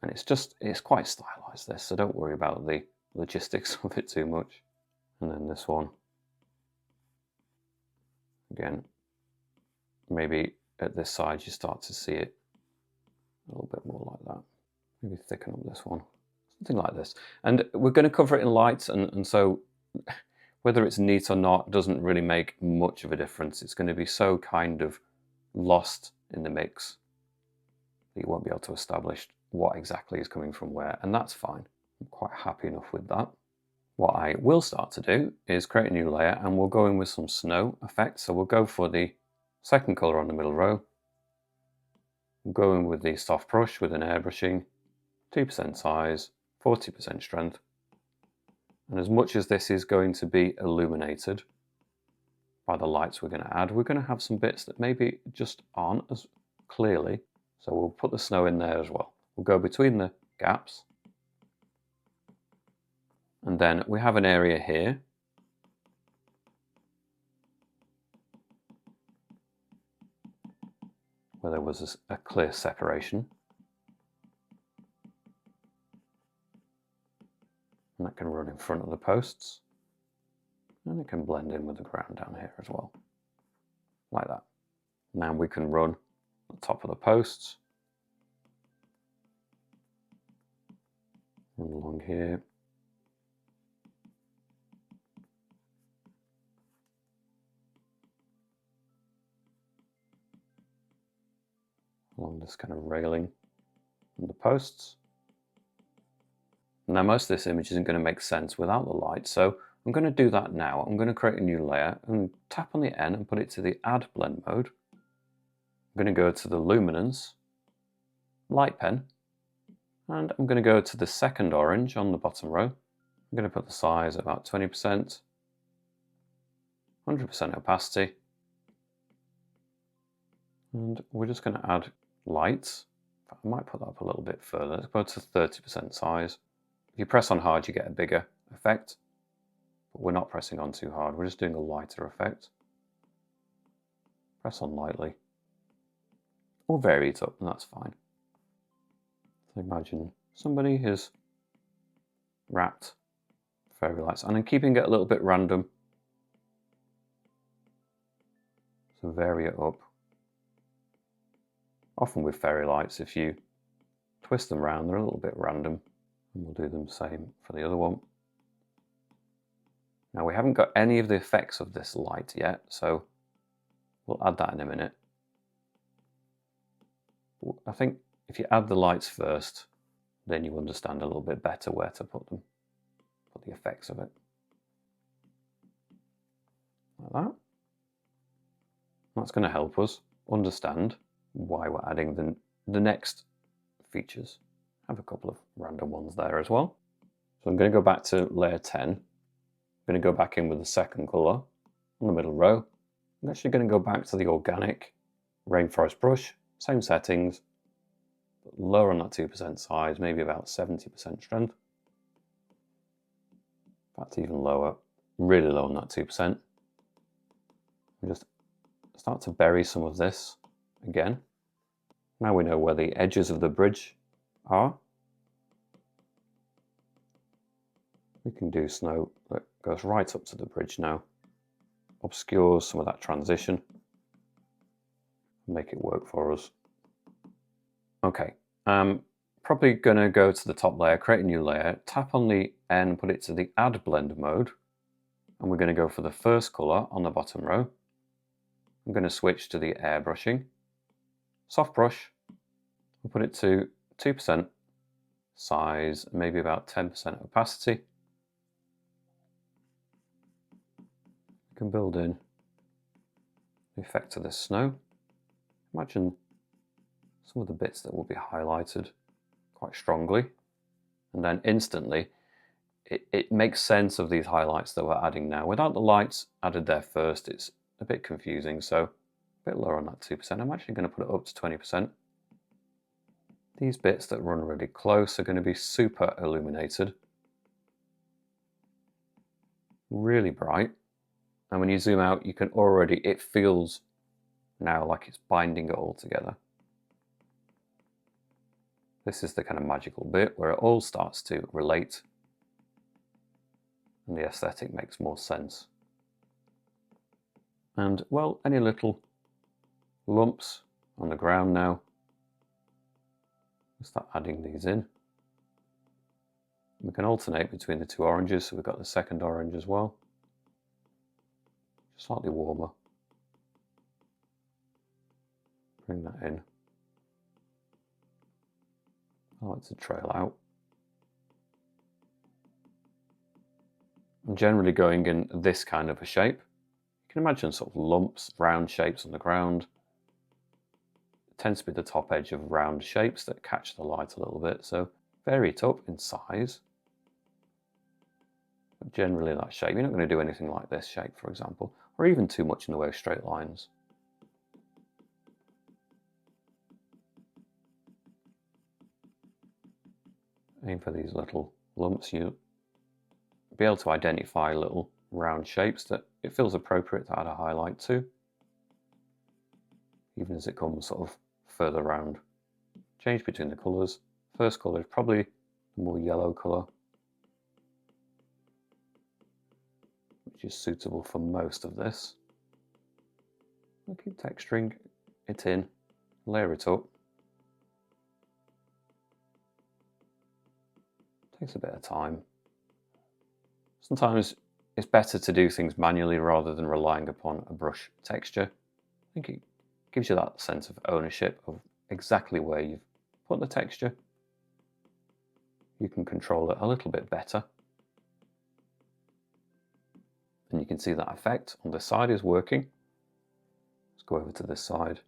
And it's quite stylized, this, so don't worry about the logistics of it too much. And then this one. Again, maybe at this side you start to see it a little bit more like that. Maybe thicken up this one. Something like this. And we're going to cover it in light, and so whether it's neat or not doesn't really make much of a difference. It's going to be so kind of lost in the mix that you won't be able to establish what exactly is coming from where, and that's fine. I'm quite happy enough with that. What I will start to do is create a new layer, and we'll go in with some snow effects. So we'll go for the second color on the middle row. We'll go in with the soft brush with an airbrushing, 2% size, 40% strength. And as much as this is going to be illuminated by the lights we're going to add, we're going to have some bits that maybe just aren't as clearly. So we'll put the snow in there as well. We'll go between the gaps. And then we have an area here. Where there was a clear separation. And that can run in front of the posts. And it can blend in with the ground down here as well. Like that. Now we can run on top of the posts. Run along here. Along this kind of railing and the posts. Now most of this image isn't going to make sense without the light, so I'm going to do that now. I'm going to create a new layer and tap on the N and put it to the Add Blend mode. I'm going to go to the Luminance, Light Pen, and I'm going to go to the second orange on the bottom row. I'm going to put the size at about 20%, 100% opacity, and we're just going to add lights. I might put that up a little bit further. Let's go to 30% size. If you press on hard, you get a bigger effect, but we're not pressing on too hard. We're just doing a lighter effect. Press on lightly, or vary it up, and that's fine. So imagine somebody has wrapped fairy lights, and I'm keeping it a little bit random. So vary it up. Often with fairy lights, if you twist them around, they're a little bit random. And we'll do them the same for the other one. Now we haven't got any of the effects of this light yet, so we'll add that in a minute. I think if you add the lights first, then you understand a little bit better where to put them, put the effects of it. Like that. That's going to help us understand why we're adding the next features. I have a couple of random ones there as well. So I'm going to go back to layer 10. I'm going to go back in with the second colour on the middle row. I'm actually going to go back to the organic rainforest brush, same settings, but lower on that 2% size, maybe about 70% strength. In fact, even lower, really low on that 2%. And just start to bury some of this again. Now we know where the edges of the bridge are. We can do snow that goes right up to the bridge now, obscures some of that transition, make it work for us. Okay, probably going to go to the top layer, create a new layer, tap on the N, put it to the Add Blend mode, and we're going to go for the first colour on the bottom row. I'm going to switch to the airbrushing, soft brush, we'll put it to 2% size, maybe about 10% opacity. can build in the effect of the snow. Imagine some of the bits that will be highlighted quite strongly, and then instantly it makes sense of these highlights that we're adding now. Without the lights added there first, it's a bit confusing, so a bit lower on that 2%. I'm actually going to put it up to 20%. These bits that run really close are going to be super illuminated, really bright, and when you zoom out you can already, it feels now like it's binding it all together. This is the kind of magical bit where it all starts to relate and the aesthetic makes more sense. And well, any little lumps on the ground now, we'll start adding these in. We can alternate between the two oranges, so we've got the second orange as well, slightly warmer. Bring that in. I like to trail out. I'm generally going in this kind of a shape. You can imagine sort of lumps, round shapes on the ground. It tends to be the top edge of round shapes that catch the light a little bit, so vary it up in size. But generally that shape, you're not going to do anything like this shape, for example, or even too much in the way of straight lines. Aim for these little lumps. You'll be able to identify little round shapes that it feels appropriate to add a highlight to, even as it comes sort of further round. Change between the colours. First colour is probably the more yellow colour, which is suitable for most of this. I'll keep texturing it in, layer it up. Takes a bit of time. Sometimes it's better to do things manually rather than relying upon a brush texture. I think it gives you that sense of ownership of exactly where you've put the texture. You can control it a little bit better. And you can see that effect on the side is working. Let's go over to this side.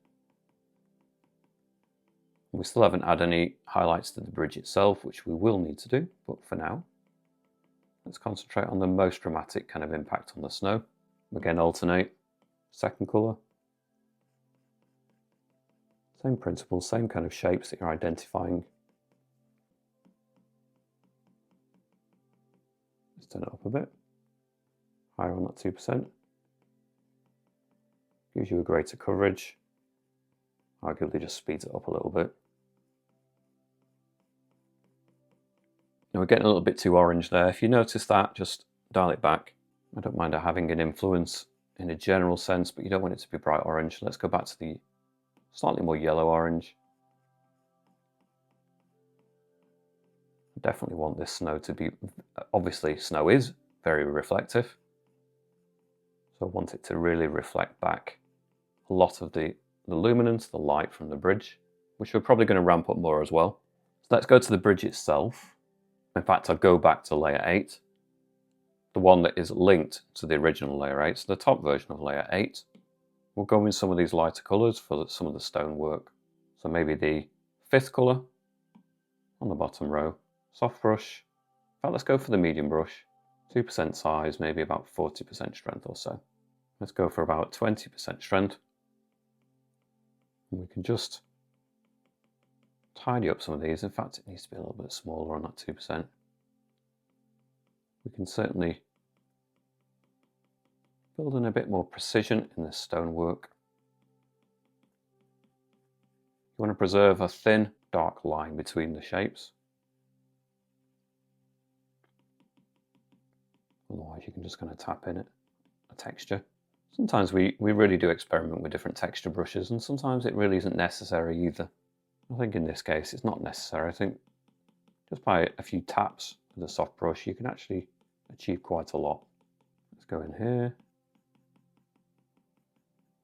We still haven't added any highlights to the bridge itself, which we will need to do, but for now, let's concentrate on the most dramatic kind of impact on the snow. Again, alternate, second colour. Same principle, same kind of shapes that you're identifying. Let's turn it up a bit, higher on that 2%. Gives you a greater coverage, arguably just speeds it up a little bit. Now we're getting a little bit too orange there. If you notice that, just dial it back. I don't mind it having an influence in a general sense, but you don't want it to be bright orange. Let's go back to the slightly more yellow orange. I definitely want this snow to be, obviously snow is very reflective, so I want it to really reflect back a lot of the luminance, the light from the bridge, which we're probably going to ramp up more as well. So let's go to the bridge itself. In fact, I'll go back to layer 8, the one that is linked to the original layer 8, so the top version of layer 8. We'll go in some of these lighter colours for some of the stonework. So maybe the 5th colour on the bottom row, soft brush. In fact, let's go for the medium brush, 2% size, maybe about 40% strength or so. Let's go for about 20% strength. And we can just tidy up some of these. In fact, it needs to be a little bit smaller on that 2%. We can certainly build in a bit more precision in the stonework. You want to preserve a thin, dark line between the shapes. Otherwise, you can just kind of tap in it, a texture. Sometimes we really do experiment with different texture brushes, and sometimes it really isn't necessary either. I think in this case it's not necessary. I think just by a few taps with a soft brush you can actually achieve quite a lot. Let's go in here,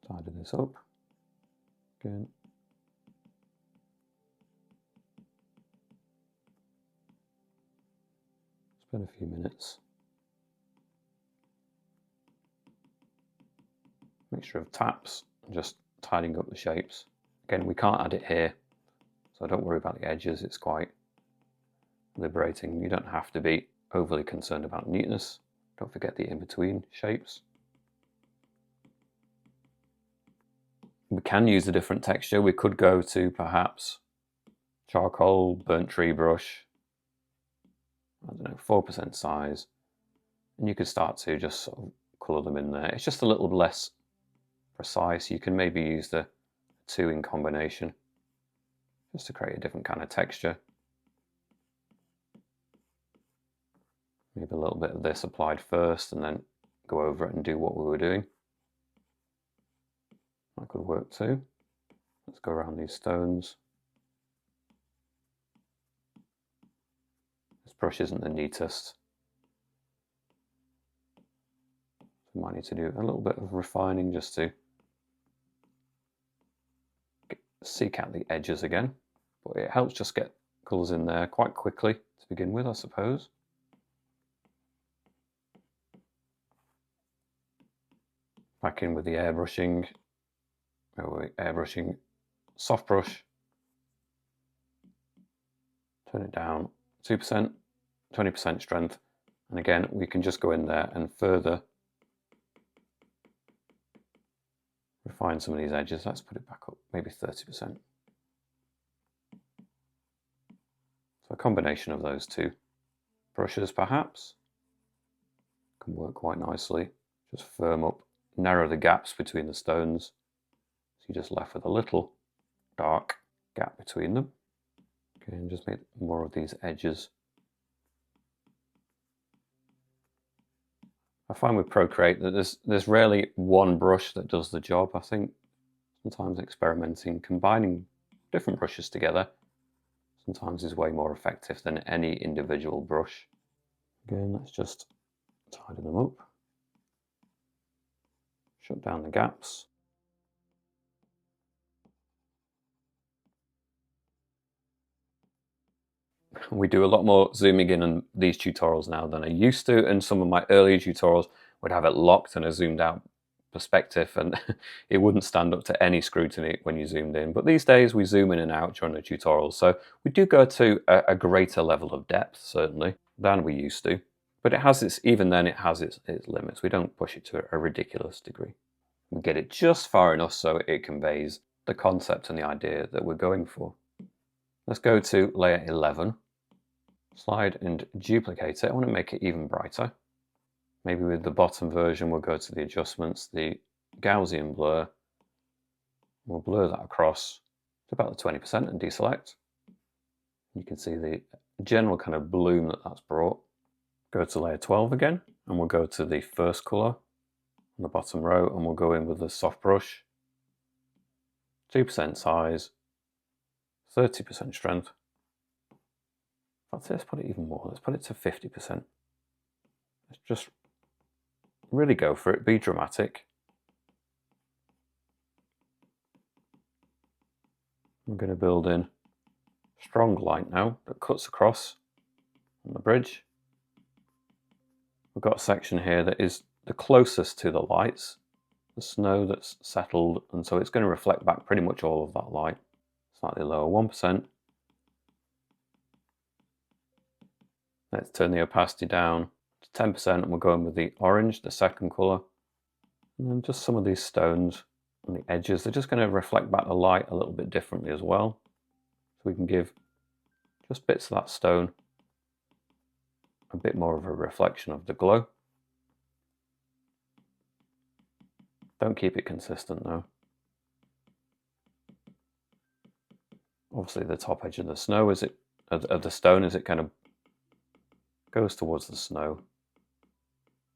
tidy this up again. Spend a few minutes. Mixture of taps and just tidying up the shapes. Again, we can't add it here, so don't worry about the edges. It's quite liberating. You don't have to be overly concerned about neatness. Don't forget the in-between shapes. We can use a different texture. We could go to perhaps charcoal, burnt tree brush, I don't know, 4% size, and you could start to just sort of colour them in there. It's just a little less precise. You can maybe use the two in combination just to create a different kind of texture. Maybe a little bit of this applied first and then go over it and do what we were doing. That could work too. Let's go around these stones. This brush isn't the neatest. So might need to do a little bit of refining just to seek out the edges again. But it helps just get colours in there quite quickly to begin with, I suppose. Back in with the airbrushing. Airbrushing soft brush. Turn it down 2%, 20% strength. And again, we can just go in there and further refine some of these edges. Let's put it back up, maybe 30%. So a combination of those two brushes perhaps can work quite nicely. Just firm up, narrow the gaps between the stones. So you're just left with a little dark gap between them. Okay, and just make more of these edges. I find with Procreate that there's rarely one brush that does the job. I think sometimes experimenting, combining different brushes together, sometimes is way more effective than any individual brush. Again, let's just tidy them up. Shut down the gaps. We do a lot more zooming in on these tutorials now than I used to, and some of my earlier tutorials would have it locked in a zoomed out perspective and it wouldn't stand up to any scrutiny when you zoomed in. But these days we zoom in and out during the tutorials, so we do go to a greater level of depth certainly than we used to, but it has its, even then it has its limits. We don't push it to a ridiculous degree. We get it just far enough so it conveys the concept and the idea that we're going for. Let's go to layer 11. Slide and duplicate it. I want to make it even brighter. Maybe with the bottom version we'll go to the adjustments, the Gaussian blur. We'll blur that across to about the 20% and deselect. You can see the general kind of bloom that that's brought. Go to layer 12 again and we'll go to the first colour on the bottom row and we'll go in with the soft brush. 2% size, 30% strength. Let's put it even more. Let's put it to 50%. Let's just really go for it. Be dramatic. I'm going to build in strong light now that cuts across on the bridge. We've got a section here that is the closest to the lights, the snow that's settled, and so it's going to reflect back pretty much all of that light. Slightly lower, 1%. Let's turn the opacity down to 10% and we'll go in with the orange, the second colour. And then just some of these stones on the edges, they're just going to reflect back the light a little bit differently as well. So we can give just bits of that stone a bit more of a reflection of the glow. Don't keep it consistent though. Obviously the top edge of the snow, of the stone, as it kind of goes towards the snow,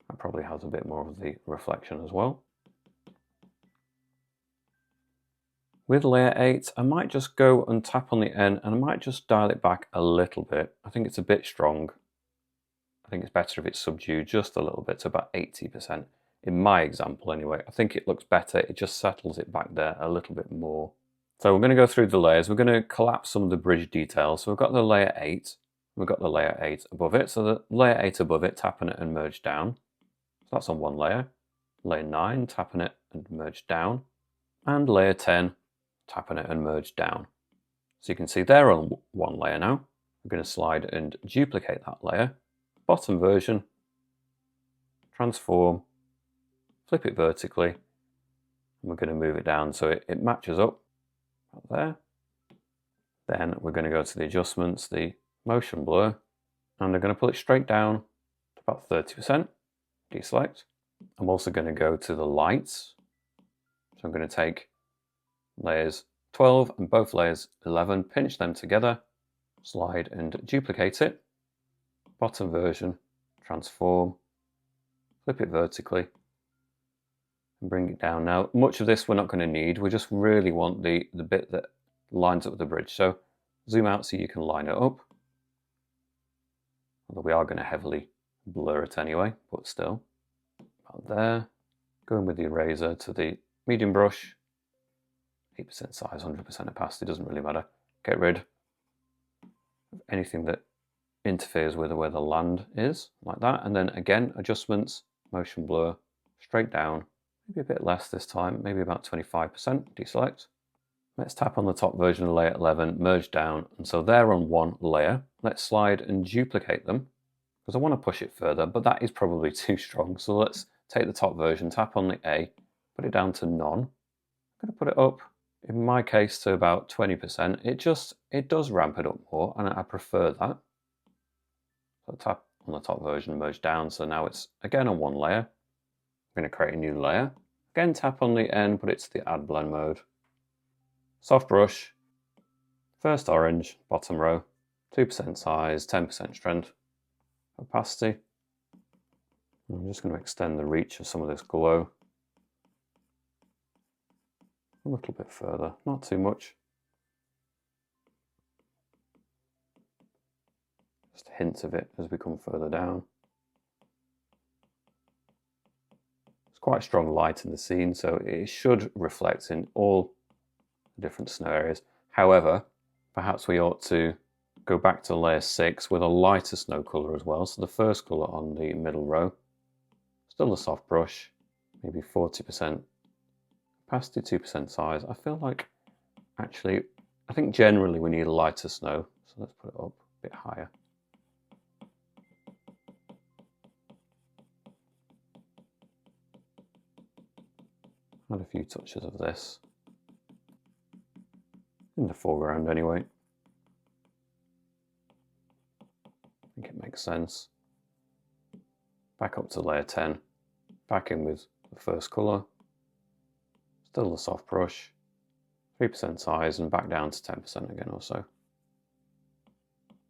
that probably has a bit more of the reflection as well. With layer 8, I might just go and tap on the end and I might just dial it back a little bit. I think it's a bit strong. I think it's better if it's subdued just a little bit to about 80%. In my example anyway, I think it looks better. It just settles it back there a little bit more. So we're going to go through the layers. We're going to collapse some of the bridge details. So we've got the layer 8. We've got the layer 8 above it. So the layer 8 above it, tap on it and merge down. So that's on one layer. layer 9, tapping it and merge down, and layer 10, tapping it and merge down. So you can see they're on one layer now. I'm going to slide and duplicate that layer, bottom version, transform, flip it vertically, and we're going to move it down so it matches up right there. Then we're going to go to the adjustments, the motion blur, and I'm going to pull it straight down to about 30%, deselect. I'm also going to go to the lights. So I'm going to take layers 12 and both layers 11, pinch them together, slide and duplicate it, bottom version, transform, flip it vertically, and bring it down. Now, much of this we're not going to need, we just really want the bit that lines up with the bridge. So zoom out so you can line it up. Although we are going to heavily blur it anyway, but still. About there. Going with the eraser to the medium brush. 8% size, 100% opacity, doesn't really matter. Get rid of anything that interferes with where the land is, like that. And then again, adjustments, motion blur, straight down. Maybe a bit less this time, maybe about 25%, deselect. Let's tap on the top version of layer 11, merge down, and so they're on one layer. Let's slide and duplicate them, because I want to push it further, but that is probably too strong. So let's take the top version, tap on the A, put it down to none. I'm going to put it up, in my case, to about 20%. It does ramp it up more, and I prefer that. So tap on the top version, merge down, so now it's again on one layer. I'm going to create a new layer. Again, tap on the N, put it to the add blend mode. Soft brush, first orange, bottom row, 2% size, 10% strength, opacity. I'm just going to extend the reach of some of this glow a little bit further, not too much. Just hints of it as we come further down. It's quite strong light in the scene, so it should reflect in all different snow areas. However, perhaps we ought to go back to layer 6 with a lighter snow colour as well. So the first colour on the middle row, still a soft brush, maybe 40% opacity, 2% size. I feel like actually, I think generally we need a lighter snow, so let's put it up a bit higher. Add a few touches of this. In the foreground anyway. I think it makes sense. Back up to layer 10, back in with the first colour, still the soft brush, 3% size, and back down to 10% again or so.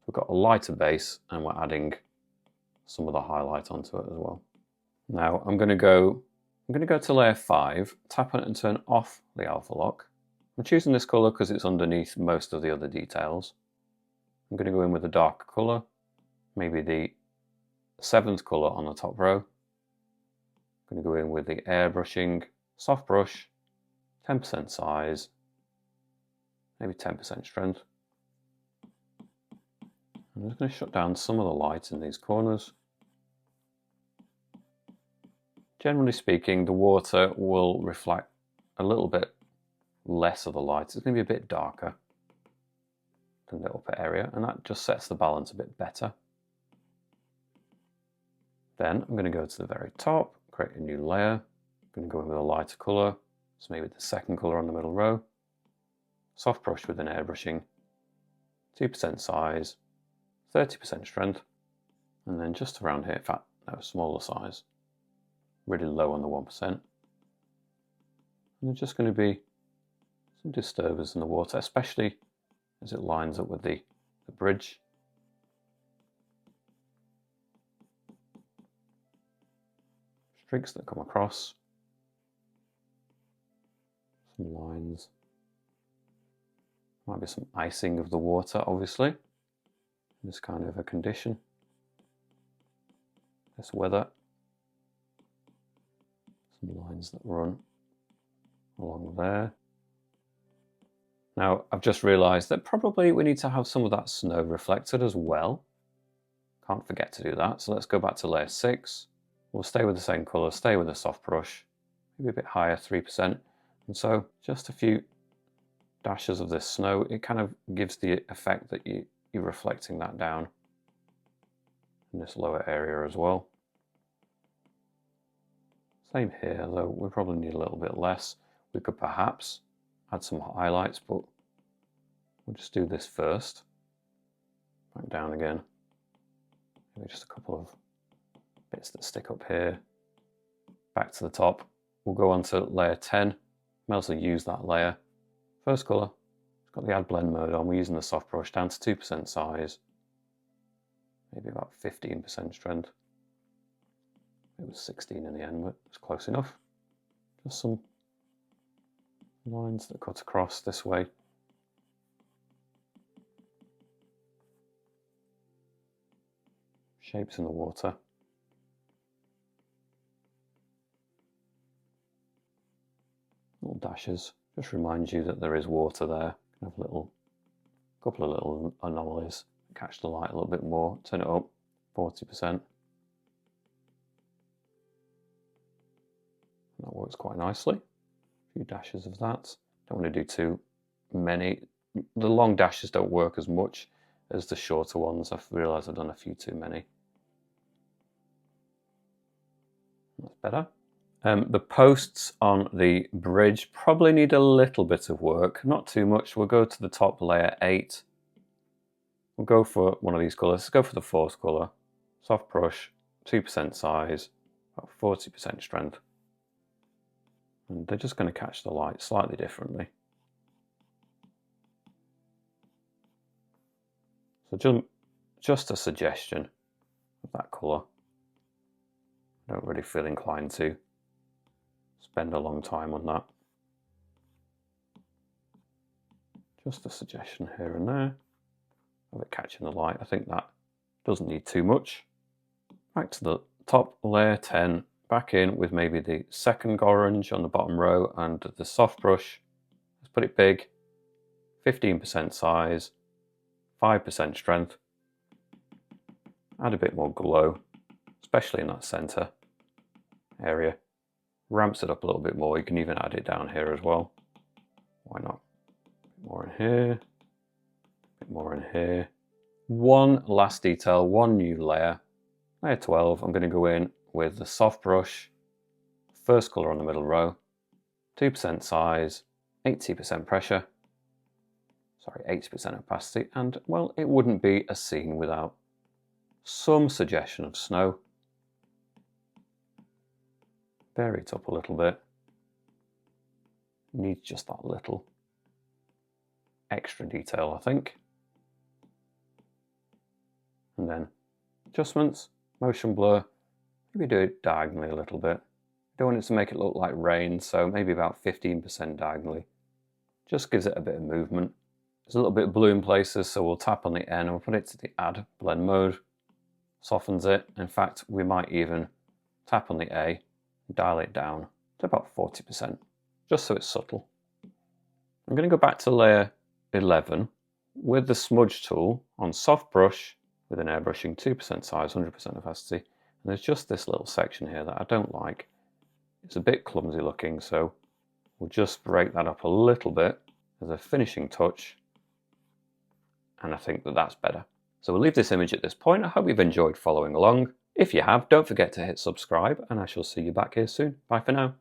We've got a lighter base and we're adding some of the highlight onto it as well. Now I'm going to go to layer 5, tap on it and turn off the alpha lock. I'm choosing this colour because it's underneath most of the other details. I'm going to go in with a darker colour, maybe the 7th colour on the top row. I'm going to go in with the airbrushing, soft brush, 10% size, maybe 10% strength. I'm just going to shut down some of the light in these corners. Generally speaking, the water will reflect a little bit less of the light. It's going to be a bit darker than the upper area, and that just sets the balance a bit better. Then I'm going to go to the very top, create a new layer. I'm going to go in with a lighter colour, so maybe the 2nd colour on the middle row. Soft brush with an airbrushing, 2% size, 30% strength, and then just around here, in fact, no, smaller size, really low on the 1%. And there's just going to be some disturbers in the water, especially as it lines up with the bridge. Streaks that come across, some lines. Might be some icing of the water, obviously, in this kind of a condition, this weather. Some lines that run along there. Now, I've just realised that probably we need to have some of that snow reflected as well. Can't forget to do that. So let's go back to layer 6. We'll stay with the same colour, stay with the soft brush, maybe a bit higher, 3%. And so just a few dashes of this snow, it kind of gives the effect that you're reflecting that down in this lower area as well. Same here, though we probably need a little bit less. We could perhaps add some highlights, but we'll just do this first. Back down again. Maybe just a couple of bits that stick up here. Back to the top. We'll go on to layer 10. May also use that layer. First colour, it's got the add blend mode on. We're using the soft brush down to 2% size. Maybe about 15% strength. It was 16 in the end, but it's close enough. Just some lines that cut across this way. Shapes in the water. Little dashes. Just reminds you that there is water there. Have a couple of little anomalies. Catch the light a little bit more. Turn it up, 40%. That works quite nicely. A few dashes of that. Don't want to do too many. The long dashes don't work as much as the shorter ones. I've realised I've done a few too many. That's better. The posts on the bridge probably need a little bit of work, not too much. We'll go to the top layer 8. We'll go for one of these colours. Let's go for the fourth colour. Soft brush, 2% size, about 40% strength. And they're just going to catch the light slightly differently. So just a suggestion of that colour. I don't really feel inclined to spend a long time on that. Just a suggestion here and there of it catching the light. I think that doesn't need too much. Back to the top layer 10, back in with maybe the second orange on the bottom row and the soft brush. Let's put it big, 15% size, 5% strength. Add a bit more glow, especially in that center area. Ramps it up a little bit more. You can even add it down here as well. Why not? A bit more in here, a bit more in here. One last detail, one new layer. Layer 12, I'm going to go in with the soft brush, first colour on the middle row, 2% size, 80% pressure, sorry, 80% opacity, and well, it wouldn't be a scene without some suggestion of snow. Vary it up a little bit. Needs just that little extra detail, I think. And then adjustments, motion blur, maybe do it diagonally a little bit. Don't want it to make it look like rain, so maybe about 15% diagonally. Just gives it a bit of movement. There's a little bit of blue in places, so we'll tap on the N and we'll put it to the add blend mode. Softens it. In fact, we might even tap on the A, dial it down to about 40%, just so it's subtle. I'm going to go back to layer 11 with the smudge tool on soft brush with an airbrushing, 2% size, 100% opacity. And there's just this little section here that I don't like. It's a bit clumsy looking, so we'll just break that up a little bit as a finishing touch. And I think that that's better. So we'll leave this image at this point. I hope you've enjoyed following along. If you have, don't forget to hit subscribe, and I shall see you back here soon. Bye for now.